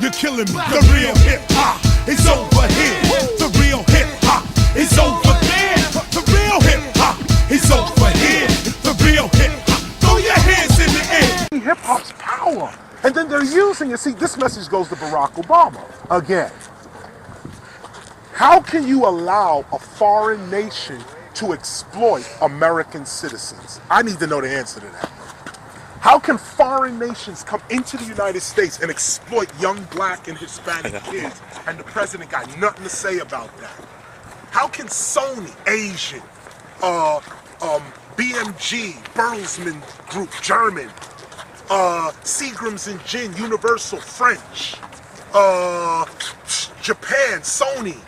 You're killing me. The real hip hop is over here. The real hip hop is over there. The real hip hop is over here. The real hip hop. Throw your hands in the air. Hip hop's power. And then they're using it. See, this message goes to Barack Obama again. How can you allow a foreign nation to exploit American citizens? I need to know the answer to that. How can foreign nations come into the United States and exploit young black and Hispanic kids and the president got nothing to say about that? How can Sony, Asian, BMG, Bertelsmann Group, German, Seagram's and Gin, Universal, French, Japan, Sony,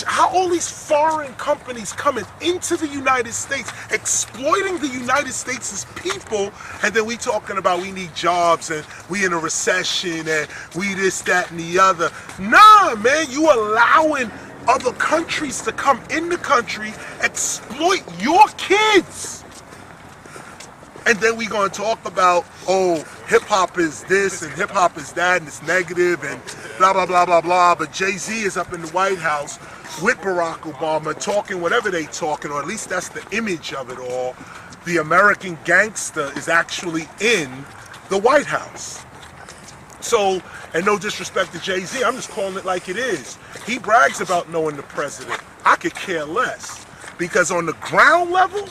how all these foreign companies coming into the United States, exploiting the United States' people, and then we talking about we need jobs and we in a recession and we this, that, and the other. Nah, man, you allowing other countries to come in the country, exploit your kids. And then we gonna talk about, oh, hip-hop is this and hip-hop is that and it's negative and blah, blah, blah, blah, blah. But Jay-Z is up in the White House with Barack Obama talking whatever they talking, or at least that's the image of it all. The American gangster is actually in the White House. So, and no disrespect to Jay-Z, I'm just calling it like it is. He brags about knowing the president. I could care less. Because on the ground level,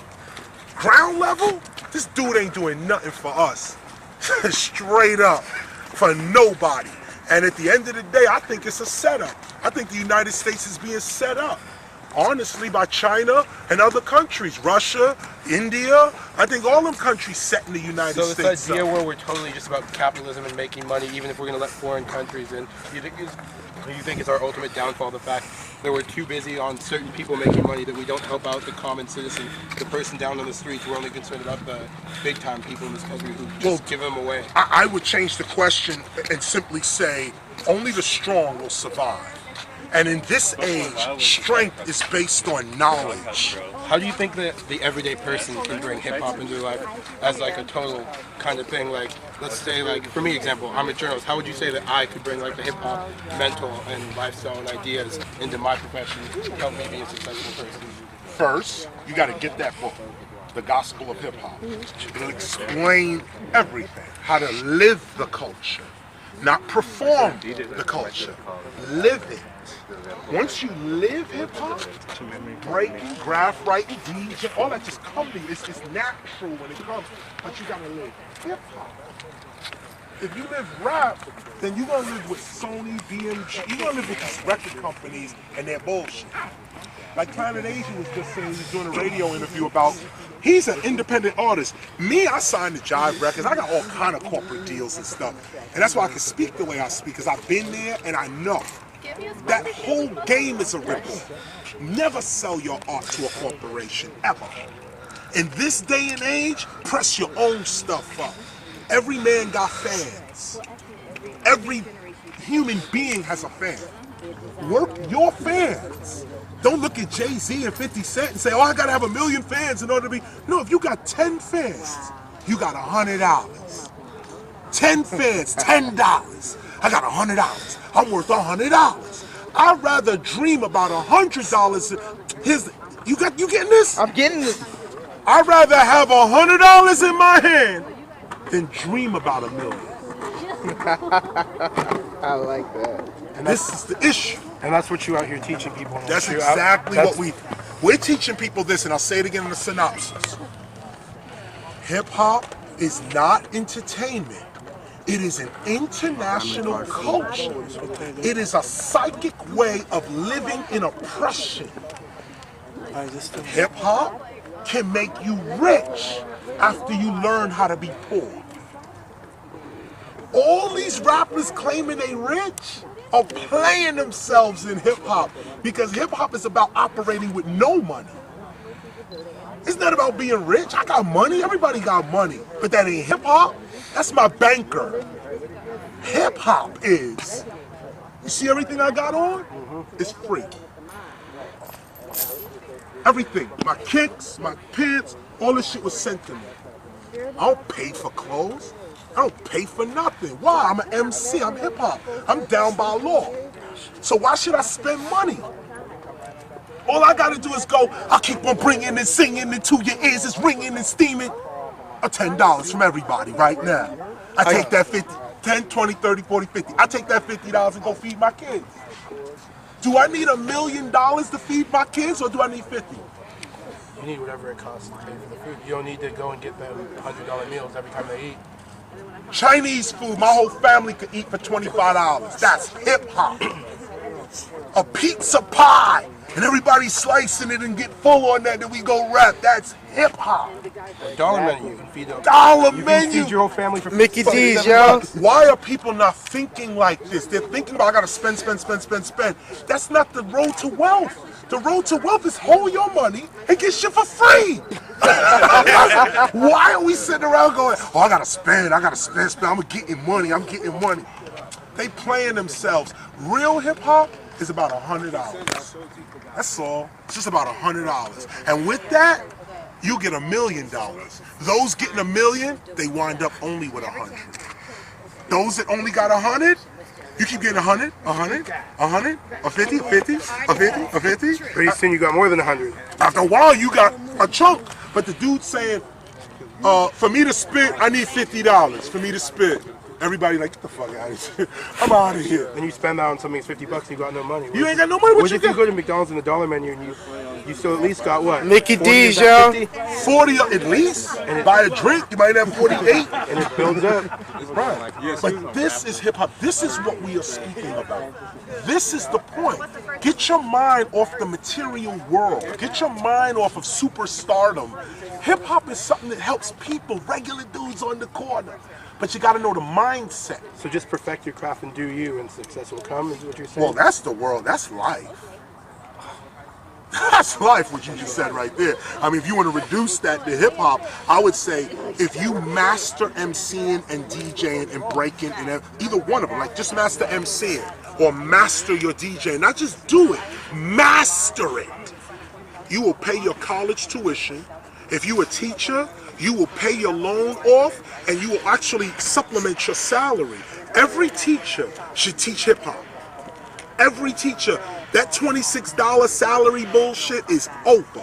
this dude ain't doing nothing for us. Straight up. For nobody. And at the end of the day, I think it's a setup. I think the United States is being set up, honestly, by China and other countries. Russia, India. I think all them countries setting the United States up. So this idea where we're totally just about capitalism and making money, even if we're going to let foreign countries in, do you think it's our ultimate downfall, the fact that we're too busy on certain people making money that we don't help out the common citizen, the person down on the streets? We're only concerned about the big-time people in this country who just give them away. I would change the question and simply say, only the strong will survive. And in this age, strength is based on knowledge. How do you think that the everyday person can bring hip-hop into their life as like a total kind of thing? Like, let's say, like, for me, example, I'm a journalist. How would you say that I could bring like the hip-hop mental and lifestyle and ideas into my profession to help me be a successful person? First, you got to get that book, The Gospel of Hip-Hop. It'll explain everything, how to live the culture, not perform the culture, live it. Once you live hip-hop, breaking, graph writing, DJ, all that just comes to you. It's natural when it comes, but you gotta live hip-hop. If you live rap, then you're gonna live with Sony, BMG, you're gonna live with these record companies and their bullshit. Like Planet Asia was just saying, he was doing a radio interview about, he's an independent artist. Me, I signed to Jive Records. I got all kind of corporate deals and stuff. And that's why I can speak the way I speak, because I've been there and I know. That whole game is a rip-off. Never sell your art to a corporation, ever. In this day and age, press your own stuff up. Every man got fans. Every human being has a fan. Work your fans. Don't look at Jay-Z and 50 Cent and say, oh, I gotta have 1 million fans in order to be. No, if you got 10 fans, you got $100. 10 fans, $10. I got $100. I'm worth $100. I'd rather dream about $100. You getting this? I'm getting it. I'd rather have $100 in my hand than dream about $1 million. I like that. And this is the issue. And that's what you out here teaching people. That's exactly what we're teaching people this, and I'll say it again in the synopsis. Hip-hop is not entertainment. It is an international culture. It is a psychic way of living in oppression. Hip-hop can make you rich after you learn how to be poor. All these rappers claiming they rich are playing themselves in hip-hop, because hip-hop is about operating with no money. It's not about being rich. I got money. Everybody got money. But that ain't hip-hop. That's my banker. Hip-hop is, you see everything I got on? It's free. Everything. My kicks, my pants, all this shit was sent to me. I don't pay for clothes. I don't pay for nothing. Why? I'm an MC. I'm hip hop. I'm down by law. So why should I spend money? All I gotta do is go, I'll keep on bringing and singing into your ears, it's ringing and steaming. $10 from everybody right now. I take that 50, 10, 20, 30, 40, 50. I take that $50 and go feed my kids. Do I need $1 million to feed my kids, or do I need 50? You need whatever it costs to pay for the food. You don't need to go and get them $100 meals every time they eat. Chinese food, my whole family could eat for $25. That's hip hop. A pizza pie, and everybody slicing it and get full on that, then we go rap. That's hip hop. Dollar menu, you can feed them. Dollar you menu. Can feed your whole family for Mickey D's, yo. Why are people not thinking like this? They're thinking about, I gotta spend. That's not the road to wealth. The road to wealth is hold your money and get shit for free. Why are we sitting around going, oh, I gotta spend, I'm getting money. They playing themselves. Real hip hop is about $100. That's all. It's just about $100. And with that, you get $1 million. Those getting $1 million, they wind up only with 100. Those that only got 100, you keep getting 100, 100, 100, a 50, 50, a 50, a 50. Pretty soon you got more than 100. After a while, you got a chunk. But the dude's saying, for me to spit, I need $50 for me to spit. Everybody like, get the fuck out of here. I'm out of here. And you spend that on something that's $50, you got no money. You ain't got no money. What you if you go to McDonald's in the dollar menu and you still at least got what? Mickey D's, yo. 40 at least. And buy a drink, you might have 48. And it builds up. Right. But this is hip hop. This is what we are speaking about. This is the point. Get your mind off the material world. Get your mind off of superstardom. Hip hop is something that helps people, regular dudes on the corner. But you got to know the mindset. So just perfect your craft and do you, and success will come, is what you're saying? Well, that's the world. That's life. That's life, what you just said right there. I mean, if you want to reduce that to hip-hop, I would say if you master MCing and DJing and breaking, and either one of them, like just master MCing or master your DJing, not just do it, master it. You will pay your college tuition. If you're a teacher, you will pay your loan off, and you will actually supplement your salary. Every teacher should teach hip hop. Every teacher, that $26 salary bullshit is over.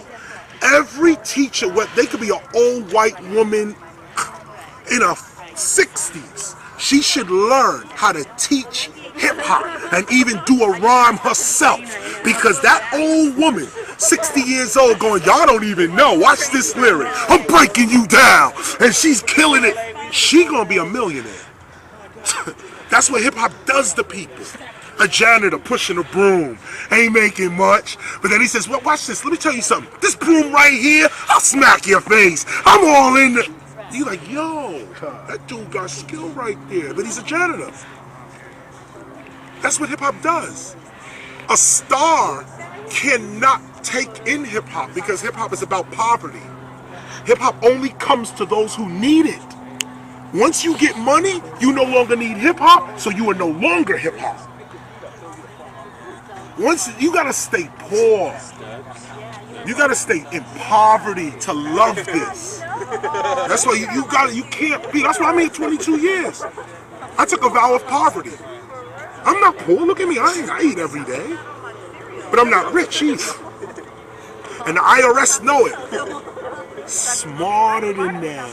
Every teacher, they could be an old white woman in her 60s. She should learn how to teach hip hop and even do a rhyme herself, because that old woman, 60 years old, going, y'all don't even know, watch this lyric, I'm breaking you down, and she's killing it. She gonna be a millionaire. That's what hip hop does to people. A janitor pushing a broom, ain't making much, but then he says, well, watch this, let me tell you something, this broom right here, I'll smack your face, I'm all in the... You like, yo, that dude got skill right there, but he's a janitor. That's what hip hop does. A star cannot take in hip hop because hip hop is about poverty. Hip hop only comes to those who need it. Once you get money, you no longer need hip hop, so you are no longer hip hop. Once you gotta stay poor. You gotta stay in poverty to love this. That's why you can't be. That's why I made 22 years. I took a vow of poverty. I'm not poor. Look at me. I eat every day, but I'm not rich either. And the IRS know it. Smarter than them.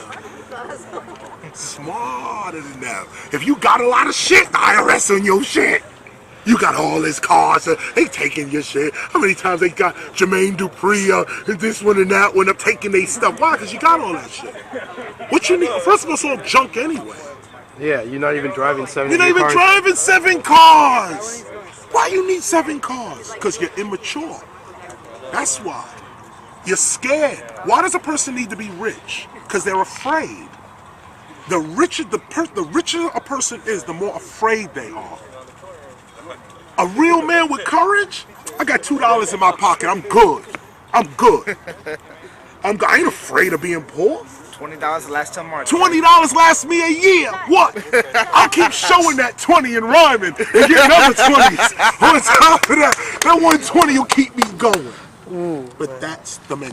Smarter than them. If you got a lot of shit, the IRS on your shit. You got all this cars, they taking your shit. How many times they got Jermaine Dupri, and this one and that one, up taking their stuff? Why? Because you got all that shit. What you need? First of all, it's all junk anyway. Yeah, you're not even driving 7 You're not even driving 7 cars. Why you need 7 cars? Because you're immature. That's why. You're scared. Why does a person need to be rich? Because they're afraid. The richer a person is, the more afraid they are. A real man with courage, I got $2 in my pocket. I'm good. I'm good. I ain't afraid of being poor. $20 last time March. $20 lasts me a year. What? I'll keep showing that 20 and rhyming and get another 20s. On top of that, that 120 will keep me going. But that's the mentality.